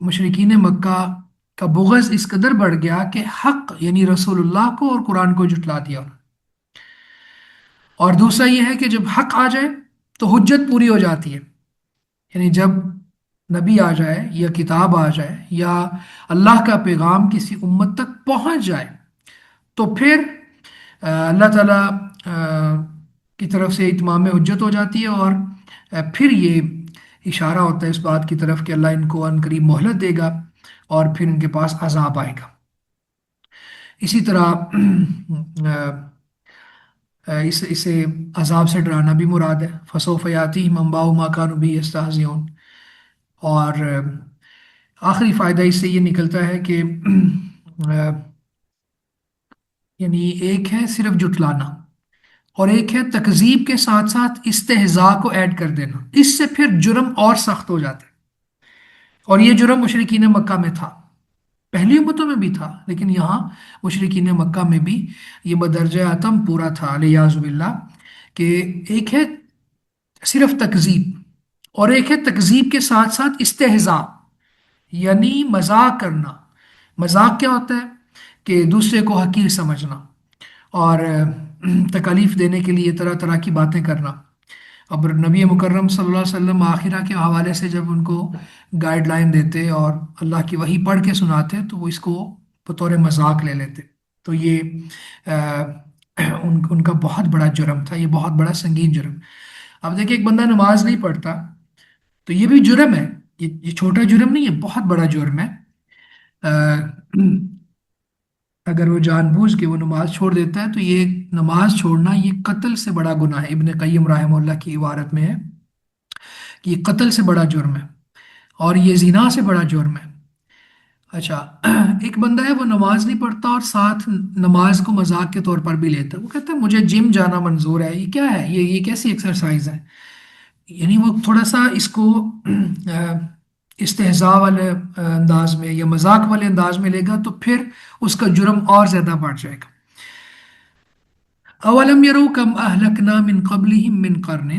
مشرکین مکہ کا بغض اس قدر بڑھ گیا کہ حق یعنی رسول اللہ کو اور قرآن کو جھٹلا دیا، اور دوسرا یہ ہے کہ جب حق آ جائے تو حجت پوری ہو جاتی ہے، یعنی جب نبی آ جائے یا کتاب آ جائے یا اللہ کا پیغام کسی امت تک پہنچ جائے تو پھر اللہ تعالیٰ کی طرف سے اتمام حجت ہو جاتی ہے، اور پھر یہ اشارہ ہوتا ہے اس بات کی طرف کہ اللہ ان کو ان قریب مہلت دے گا اور پھر ان کے پاس عذاب آئے گا۔ اسی طرح اسے عذاب سے ڈرانا بھی مراد ہے، فسوف یاتیہم انباء ما کانوا بہ یستہزئون۔ اور آخری فائدہ اس سے یہ نکلتا ہے کہ یعنی ایک ہے صرف جٹلانا، اور ایک ہے تکذیب کے ساتھ ساتھ استہزاء کو ایڈ کر دینا، اس سے پھر جرم اور سخت ہو جاتا ہے، اور یہ جرم مشرکین مکہ میں تھا، پہلی امتوں میں بھی تھا، لیکن یہاں مشرکین مکہ میں بھی یہ بدرجہ اتم پورا تھا علیہ باللہ، کہ ایک ہے صرف تکذیب اور ایک ہے تکذیب کے ساتھ ساتھ استہزاء، یعنی مذاق کرنا۔ مذاق کیا ہوتا ہے؟ کہ دوسرے کو حقیر سمجھنا اور تکالیف دینے کے لیے طرح طرح کی باتیں کرنا۔ اب نبی مکرم صلی اللہ علیہ وسلم آخرہ کے حوالے سے جب ان کو گائیڈ لائن دیتے اور اللہ کی وحی پڑھ کے سناتے تو وہ اس کو بطور مذاق لے لیتے، تو یہ ان کا بہت بڑا جرم تھا، یہ بہت بڑا سنگین جرم۔ اب دیکھیں ایک بندہ نماز نہیں پڑھتا تو یہ بھی جرم ہے، یہ چھوٹا جرم نہیں ہے، بہت بڑا جرم ہے۔ اگر وہ جان بوجھ کے وہ نماز چھوڑ دیتا ہے تو یہ نماز چھوڑنا یہ قتل سے بڑا گناہ ہے، ابن قیم رحمہ اللہ کی عبارت میں ہے کہ یہ قتل سے بڑا جرم ہے اور یہ زنا سے بڑا جرم ہے۔ اچھا، ایک بندہ ہے وہ نماز نہیں پڑھتا اور ساتھ نماز کو مذاق کے طور پر بھی لیتا ہے، وہ کہتا ہے مجھے جم جانا منظور ہے، یہ کیا ہے، یہ کیسی ایکسرسائز ہے؟ یعنی وہ تھوڑا سا اس کو استہزاء والے انداز میں یا مذاق والے انداز میں لے گا تو پھر اس کا جرم اور زیادہ بڑھ جائے گا۔ اولم یرو کم اہلکنا من قبلہم من قرن،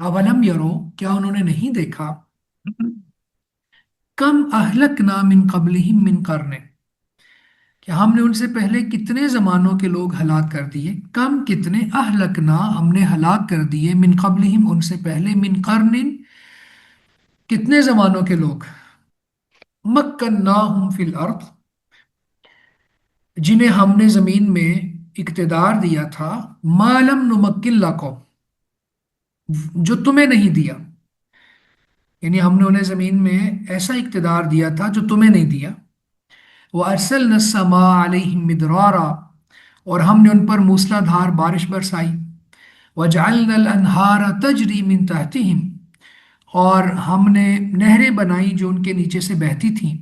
اولم یرو کیا انہوں نے نہیں دیکھا، کم اہلکنا من قبلہم من قرن کہ ہم نے ان سے پہلے کتنے زمانوں کے لوگ ہلاک کر دیے، کم کتنے، اہلکنا ہم نے ہلاک کر دیے، من قبلہم ان سے پہلے، من قرن کتنے زمانوں کے لوگ، مکناہم فی الارض جنہیں ہم نے زمین میں اقتدار دیا تھا، ما لم نمکن لکم جو تمہیں نہیں دیا، یعنی ہم نے انہیں زمین میں ایسا اقتدار دیا تھا جو تمہیں نہیں دیا، وَأَرْسَلْنَا السَّمَاءَ عَلَيْهِمْ مِدْرَارًا اور ہم نے ان پر موسلا دھار بارش برسائی، وَجَعَلْنَا الْأَنْهَارَ تَجْرِي مِنْ تَحْتِهِمْ اور ہم نے نہریں بنائی جو ان کے نیچے سے بہتی تھیں،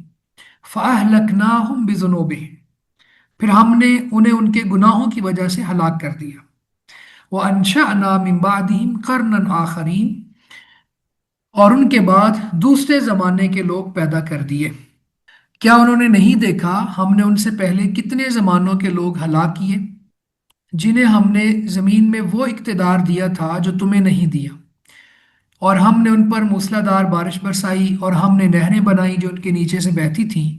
فَأَهْلَكْنَاهُمْ بِذُنُوبِهِمْ پھر ہم نے انہیں ان کے گناہوں کی وجہ سے ہلاک کر دیا، وَأَنشَأْنَا مِن بَعْدِهِمْ قَرْنًا آخَرِينَ اور ان کے بعد دوسرے زمانے کے لوگ پیدا کر دیے۔ کیا انہوں نے نہیں دیکھا ہم نے ان سے پہلے کتنے زمانوں کے لوگ ہلاک کیے جنہیں ہم نے زمین میں وہ اقتدار دیا تھا جو تمہیں نہیں دیا، اور ہم نے ان پر موسلا دھار بارش برسائی اور ہم نے نہریں بنائی جو ان کے نیچے سے بہتی تھیں،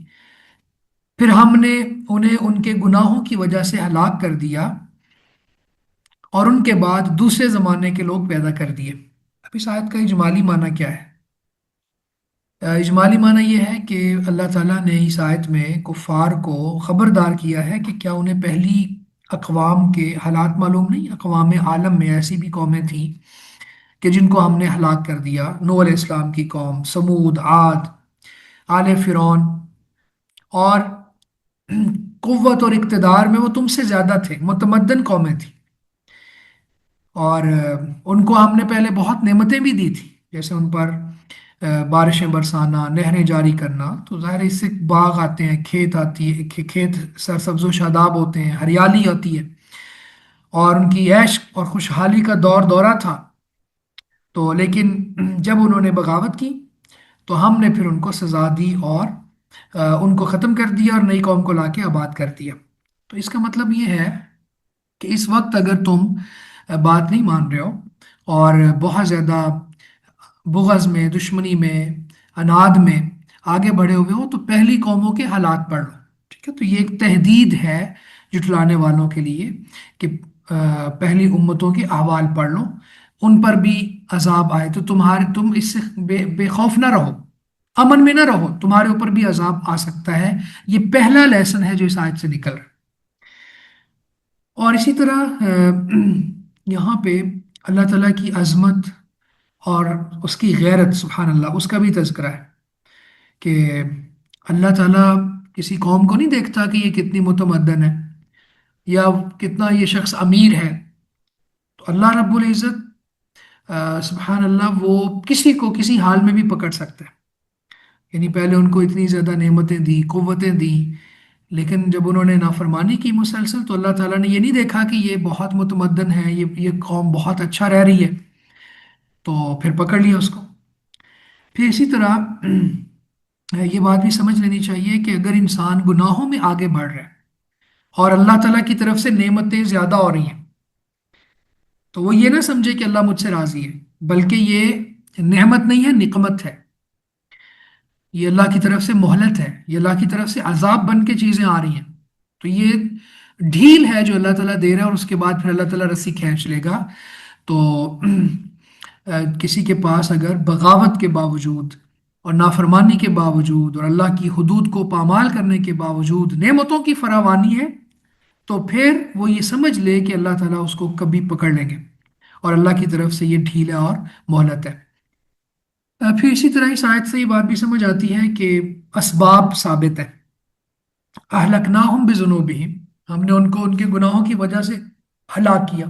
پھر ہم نے انہیں ان کے گناہوں کی وجہ سے ہلاک کر دیا اور ان کے بعد دوسرے زمانے کے لوگ پیدا کر دیے۔ اب اس آیت کا اجمالی معنی کیا ہے؟ اجمالی معنی یہ ہے کہ اللہ تعالیٰ نے اس آیت میں کفار کو خبردار کیا ہے کہ کیا انہیں پہلی اقوام کے حالات معلوم نہیں، اقوام عالم میں ایسی بھی قومیں تھیں کہ جن کو ہم نے ہلاک کر دیا، نوح علیہ السلام کی قوم، سمود، عاد، آل فرعون، اور قوت اور اقتدار میں وہ تم سے زیادہ تھے، متمدن قومیں تھیں، اور ان کو ہم نے پہلے بہت نعمتیں بھی دی تھی، جیسے ان پر بارشیں برسانا، نہریں جاری کرنا، تو ظاہر ہے اس سے باغ آتے ہیں، کھیت آتی ہے، کھیت سرسبز و شاداب ہوتے ہیں، ہریالی ہوتی ہے، اور ان کی عیش اور خوشحالی کا دور دورہ تھا۔ تو لیکن جب انہوں نے بغاوت کی تو ہم نے پھر ان کو سزا دی اور ان کو ختم کر دیا اور نئی قوم کو لا کے آباد کر دیا۔ تو اس کا مطلب یہ ہے کہ اس وقت اگر تم بات نہیں مان رہے ہو اور بہت زیادہ بغض میں، دشمنی میں، اناد میں آگے بڑھے ہوئے ہو تو پہلی قوموں کے حالات پڑھ لو، ٹھیک ہے؟ تو یہ ایک تحدید ہے جھٹلانے والوں کے لیے کہ پہلی امتوں کے احوال پڑھ لو، ان پر بھی عذاب آئے تو تم اس سے بے خوف نہ رہو، امن میں نہ رہو، تمہارے اوپر بھی عذاب آ سکتا ہے۔ یہ پہلا لیسن ہے جو اس آیت سے نکل رہا ہے۔ اور اسی طرح یہاں پہ اللہ تعالیٰ کی عظمت اور اس کی غیرت، سبحان اللہ، اس کا بھی تذکرہ ہے کہ اللہ تعالیٰ کسی قوم کو نہیں دیکھتا کہ یہ کتنی متمدن ہے یا کتنا یہ شخص امیر ہے، تو اللہ رب العزت سبحان اللہ وہ کسی کو کسی حال میں بھی پکڑ سکتا ہے، یعنی پہلے ان کو اتنی زیادہ نعمتیں دی، قوتیں دی، لیکن جب انہوں نے نافرمانی کی مسلسل تو اللہ تعالیٰ نے یہ نہیں دیکھا کہ یہ بہت متمدن ہے، یہ قوم بہت اچھا رہ رہی ہے، تو پھر پکڑ لیا اس کو۔ پھر اسی طرح یہ بات بھی سمجھ لینی چاہیے کہ اگر انسان گناہوں میں آگے بڑھ رہا ہے اور اللہ تعالیٰ کی طرف سے نعمتیں زیادہ ہو رہی ہیں تو وہ یہ نہ سمجھے کہ اللہ مجھ سے راضی ہے، بلکہ یہ نعمت نہیں ہے، نقمت ہے، یہ اللہ کی طرف سے مہلت ہے، یہ اللہ کی طرف سے عذاب بن کے چیزیں آ رہی ہیں، تو یہ ڈھیل ہے جو اللہ تعالیٰ دے رہا ہے، اور اس کے بعد پھر اللہ تعالیٰ رسی کھینچ لے گا۔ تو کسی کے پاس اگر بغاوت کے باوجود اور نافرمانی کے باوجود اور اللہ کی حدود کو پامال کرنے کے باوجود نعمتوں کی فراوانی ہے تو پھر وہ یہ سمجھ لے کہ اللہ تعالیٰ اس کو کبھی پکڑ لیں گے، اور اللہ کی طرف سے یہ ڈھیل ہے اور مہلت ہے۔ پھر اسی طرح اس آیت سے یہ بات بھی سمجھ آتی ہے کہ اسباب ثابت ہے، اہلکناہم بذنوبہم ہم نے ان کو ان کے گناہوں کی وجہ سے ہلاک کیا،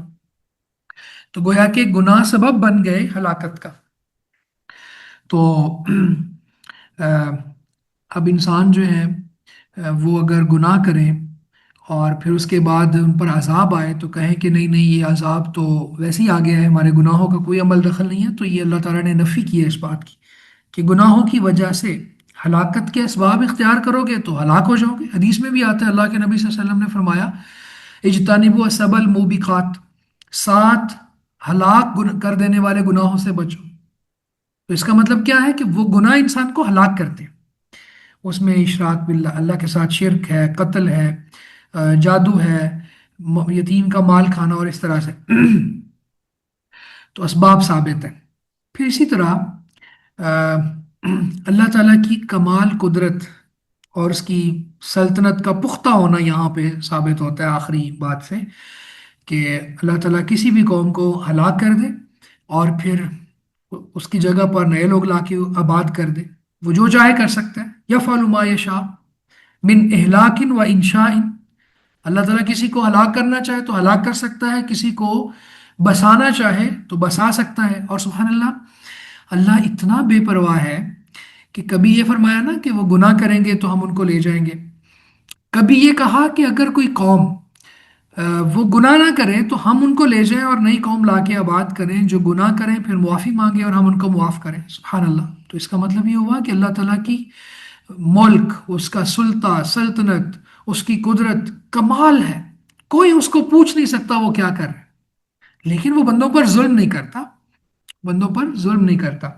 تو گویا کہ گناہ سبب بن گئے ہلاکت کا۔ تو اب انسان جو ہے وہ اگر گناہ کریں اور پھر اس کے بعد ان پر عذاب آئے تو کہیں کہ نہیں نہیں یہ عذاب تو ویسے ہی آ گیا ہے، ہمارے گناہوں کا کوئی عمل دخل نہیں ہے، تو یہ اللہ تعالیٰ نے نفی کی ہے اس بات کی کہ گناہوں کی وجہ سے ہلاکت کے اسباب اختیار کرو گے تو ہلاک ہو جاؤ گے۔ حدیث میں بھی آتا ہے، اللہ کے نبی صلی اللہ علیہ وسلم نے فرمایا اجتنبوا السبع الموبقات، 7 ہلاک کر دینے والے گناہوں سے بچو۔ تو اس کا مطلب کیا ہے کہ وہ گناہ انسان کو ہلاک کرتے ہیں۔ اس میں اشراک باللہ، اللہ کے ساتھ شرک ہے، قتل ہے، جادو ہے، یتیم کا مال کھانا اور اس طرح سے تو اسباب ثابت ہیں۔ پھر اسی طرح آ، اللہ تعالیٰ کی کمال قدرت اور اس کی سلطنت کا پختہ ہونا یہاں پہ ثابت ہوتا ہے آخری بات سے، کہ اللہ تعالیٰ کسی بھی قوم کو ہلاک کر دے اور پھر اس کی جگہ پر نئے لوگ لا کے آباد کر دے۔ وہ جو چاہے کر سکتا ہے، یفعل ما یشاء من اہلاک و انشاء۔ اللہ تعالیٰ کسی کو ہلاک کرنا چاہے تو ہلاک کر سکتا ہے، کسی کو بسانا چاہے تو بسا سکتا ہے۔ اور سبحان اللہ، اللہ اتنا بے پرواہ ہے کہ کبھی یہ فرمایا نا کہ وہ گناہ کریں گے تو ہم ان کو لے جائیں گے، کبھی یہ کہا کہ اگر کوئی قوم وہ گناہ نہ کریں تو ہم ان کو لے جائیں اور نئی قوم لا کے آباد کریں، جو گناہ کریں پھر معافی مانگیں اور ہم ان کو معاف کریں۔ سبحان اللہ! تو اس کا مطلب یہ ہوا کہ اللہ تعالیٰ کی ملک، اس کا سلطنت، اس کی قدرت کمال ہے، کوئی اس کو پوچھ نہیں سکتا وہ کیا کر رہا ہے، لیکن وہ بندوں پر ظلم نہیں کرتا، بندوں پر ظلم نہیں کرتا۔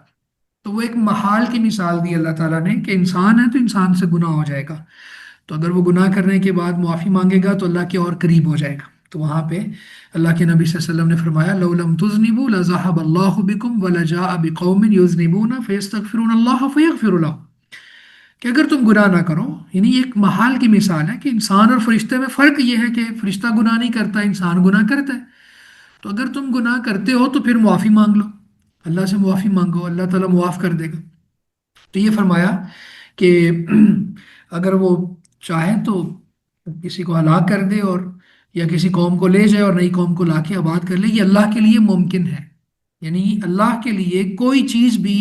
تو وہ ایک محال کی مثال دی اللہ تعالیٰ نے کہ انسان ہے تو انسان سے گناہ ہو جائے گا، تو اگر وہ گناہ کرنے کے بعد معافی مانگے گا تو اللہ کے اور قریب ہو جائے گا۔ تو وہاں پہ اللہ کے نبی صلی اللہ علیہ وسلم نے فرمایا لو لم تذنبوا لذهب اللہ بکم ولجاء بقوم یذنبون فیستغفرون اللہ فیغفر لهم، کہ اگر تم گناہ نہ کرو، یعنی ایک محال کی مثال ہے کہ انسان اور فرشتے میں فرق یہ ہے کہ فرشتہ گناہ نہیں کرتا، انسان گناہ کرتا ہے۔ تو اگر تم گناہ کرتے ہو تو پھر معافی مانگ لو، اللہ سے معافی مانگو، اللہ تعالیٰ معاف کر دے گا۔ تو یہ فرمایا کہ اگر وہ چاہے تو کسی کو ہلاک کر دے اور یا کسی قوم کو لے جائے اور نئی قوم کو لا کے آباد کر لے، یہ اللہ کے لیے ممکن ہے، یعنی اللہ کے لیے کوئی چیز بھی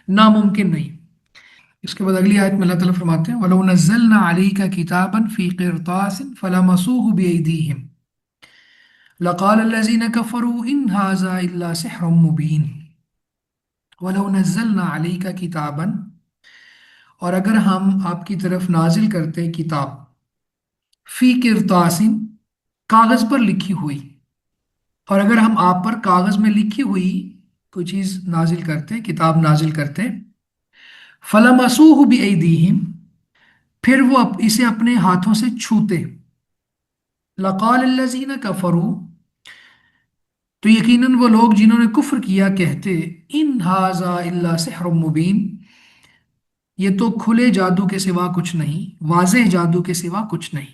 ناممکن نہیں۔ اس کے بعد اگلی آیت میں اللہ تعالیٰ فرماتے ہیں وَلَوْ نَزَّلْنَا عَلَيْكَ كِتَابًا فِي قِرْطَاسٍ فَلَمَسُوهُ بِأَيْدِيهِمْ لَقَالَ الَّذِينَ كَفَرُوا إِنْ هَذَا إِلَّا سِحْرٌ مُبِينٌ۔ وَلَوْ نَزَّلْنَا عَلَيْكَ كِتَابًا، اور اگر ہم آپ کی طرف نازل کرتے کتاب، فی قرطاسٍ، کاغذ پر لکھی ہوئی، اور اگر ہم آپ پر کاغذ میں لکھی ہوئی کوئی چیز نازل کرتے، کتاب نازل کرتے، فَلَمَسُوهُ بِأَيْدِيهِمْ، پھر وہ اسے اپنے ہاتھوں سے چھوتے، لَقَالَ الَّذِينَ كَفَرُوا، تو یقیناً وہ لوگ جنہوں نے کفر کیا کہتے اِنْ هَذَا إِلَّا سِحْرٌ مُبِينٌ، یہ تو کھلے جادو کے سوا کچھ نہیں، واضح جادو کے سوا کچھ نہیں۔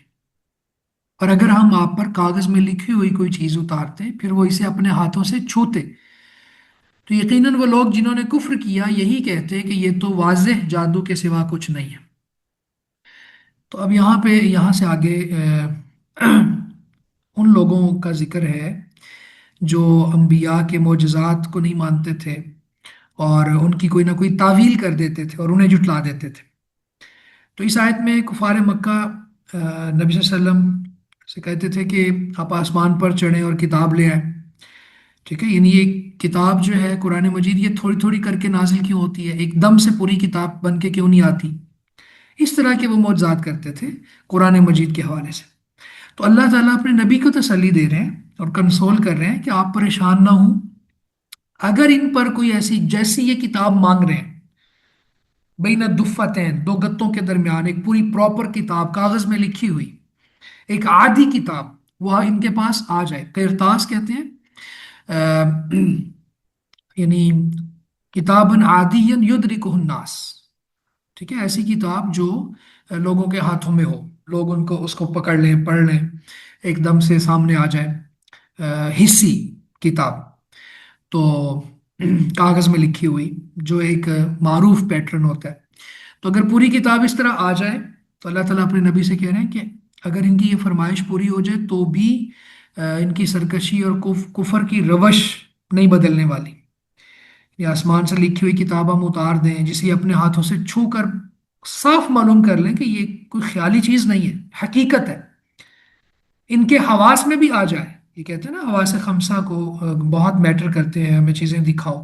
اور اگر ہم آپ پر کاغذ میں لکھی ہوئی کوئی چیز اتارتے پھر وہ اسے اپنے ہاتھوں سے چھوتے، تو یقیناً وہ لوگ جنہوں نے کفر کیا یہی کہتے کہ یہ تو واضح جادو کے سوا کچھ نہیں ہے۔ تو اب یہاں پہ یہاں سے آگے ان لوگوں کا ذکر ہے جو انبیاء کے معجزات کو نہیں مانتے تھے اور ان کی کوئی نہ کوئی تعویل کر دیتے تھے اور انہیں جھٹلا دیتے تھے۔ تو اس آیت میں کفار مکہ نبی صلی اللہ علیہ وسلم سے کہتے تھے کہ آپ آسمان پر چڑھیں اور کتاب لے آئیں، ٹھیک ہے، یعنی یہ کتاب جو ہے قرآن مجید یہ تھوڑی تھوڑی کر کے نازل کیوں ہوتی ہے، ایک دم سے پوری کتاب بن کے کیوں نہیں آتی؟ اس طرح کے وہ معجزات کرتے تھے قرآن مجید کے حوالے سے۔ تو اللہ تعالیٰ اپنے نبی کو تسلی دے رہے ہیں اور کنسول کر رہے ہیں کہ آپ پریشان نہ ہوں، اگر ان پر کوئی ایسی جیسی یہ کتاب مانگ رہے ہیں، بین الدفتین، دو گتوں کے درمیان ایک پوری پراپر کتاب کاغذ میں لکھی ہوئی، ایک عادی کتاب وہ ان کے پاس آ جائے، قرطاس کہتے ہیں یعنی کتابن عادیا یدرکہ الناس، ٹھیک ہے، ایسی کتاب جو لوگوں کے ہاتھوں میں ہو، لوگ ان کو اس کو پکڑ لیں، پڑھ لیں، ایک دم سے سامنے آ جائے، حصی کتاب، تو کاغذ میں لکھی ہوئی جو ایک معروف پیٹرن ہوتا ہے۔ تو اگر پوری کتاب اس طرح آ جائے تو اللہ تعالیٰ اپنے نبی سے کہہ رہے ہیں کہ اگر ان کی یہ فرمائش پوری ہو جائے تو بھی ان کی سرکشی اور کفر کی روش نہیں بدلنے والی، یہ آسمان سے لکھی ہوئی کتاب ہم اتار دیں جسے اپنے ہاتھوں سے چھو کر صاف معلوم کر لیں کہ یہ کوئی خیالی چیز نہیں ہے، حقیقت ہے، ان کے حواس میں بھی آ جائے، یہ کہتے ہیں نا حواس خمسہ کو بہت میٹر کرتے ہیں، ہمیں چیزیں دکھاؤ،